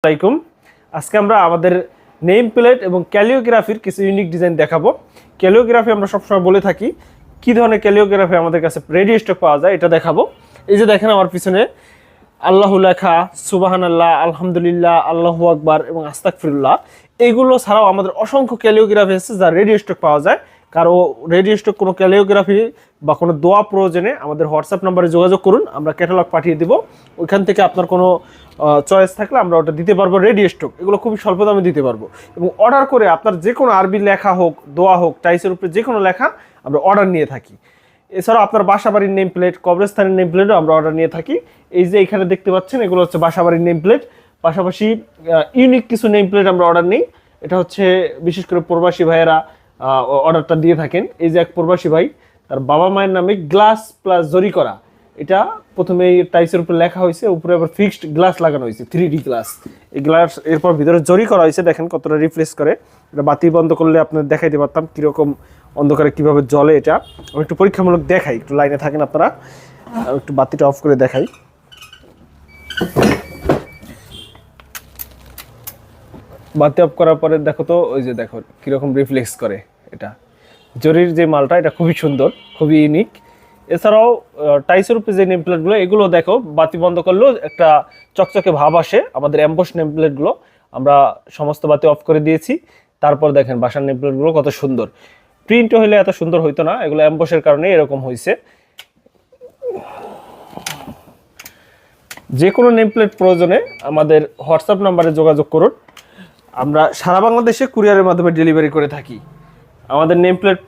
আসসালামাইকুম। আজকে আমরা আমাদের নেম প্লেট এবং ক্যালিওগ্রাফির কিছু ইউনিক ডিজাইন দেখাবো। ক্যালিওগ্রাফি আমরা সবসময় বলে থাকি, কি ধরনের ক্যালিওগ্রাফি আমাদের কাছে রেডি স্টক পাওয়া যায় এটা দেখাবো। এই যে দেখেন আমার পিছনে আল্লাহু লেখা, সুবহানাল্লাহ, আলহামদুলিল্লাহ, আল্লাহু আকবার এবং আস্তাগফিরুল্লাহ, এগুলো ছাড়াও আমাদের অসংখ্য ক্যালিওগ্রাফি আছে যা রেডি স্টক পাওয়া যায়। কারো রেডি স্টক কোনো ক্যালিওগ্রাফি বা কোনো দোয়া প্রয়োজনে আমাদের হোয়াটসঅ্যাপ নাম্বারে যোগাযোগ করুন, আমরা ক্যাটালগ পাঠিয়ে দেব। ওইখান থেকে আপনার কোনো চয়েস থাকলে আমরা ওটা দিতে পারবো রেডি স্টক। এগুলো খুবই স্বল্প দামে দিতে পারবো এবং অর্ডার করে আপনার যে কোনো আরবি লেখা হোক, দোয়া হোক, টাইসের উপরে যে কোনো লেখা আমরা অর্ডার নিয়ে থাকি। এছাড়াও আপনার বাসাবাড়ির নেম প্লেট, কবরস্থানের নেম প্লেটও আমরা অর্ডার নিয়ে থাকি। এই যে এখানে দেখতে পাচ্ছেন এগুলো হচ্ছে বাসাবাড়ির নেম প্লেট, পাশাপাশি ইউনিক কিছু নেম প্লেট আমরা অর্ডার নিই। এটা হচ্ছে বিশেষ করে প্রবাসী ভাইয়েরা অর্ডারটা দিয়ে থাকেন। এই যে এক প্রবাসী ভাই, তার বাবা মায়ের নামে গ্লাস প্লাস জরি করা, এটা প্রথমে টাইসের উপরে লেখা হয়েছে, উপরে আবার ফিক্সড গ্লাস লাগানো হয়েছে, 3D গ্লাস। এই গ্লাস এরপর ভিতরে জরি করা হয়েছে, দেখেন কতটা রিফ্লেক্স করে। এটা বাতি বন্ধ করলে আপনাদের দেখাইতে পারতাম কীরকম অন্ধকারে কীভাবে জ্বলে। এটা আমি একটু পরীক্ষামূলক দেখাই, একটু লাইনে থাকেন আপনারা, একটু বাতিটা অফ করে দেখাই। বাতি অফ করার পরে দেখো তো, ওই যে দেখো কীরকম রিফ্লেক্স করে। এটা জরির যে মালটা, এটা খুবই সুন্দর, খুবই ইউনিক। এছাড়াও টাইসের উপরে যে নেম প্লেটগুলো, এগুলো দেখো বাতি বন্ধ করলেও একটা চকচকে ভাব আসে। আমাদের অ্যাম্বস নেম প্লেটগুলো আমরা সমস্ত বাতি অফ করে দিয়েছি। তারপর দেখেন বাসার নেম প্লেটগুলো কত সুন্দর। প্রিন্ট হইলে এত সুন্দর হইতো না, এগুলো অ্যাম্বসের কারণে এরকম হয়েছে। যে কোনো নেম প্লেট প্রয়োজনে আমাদের হোয়াটসঅ্যাপ নাম্বারে যোগাযোগ করুন, আমরা সারা বাংলাদেশে কুরিয়ারের মাধ্যমে ডেলিভারি করে থাকি। আমাদের নেম প্লেট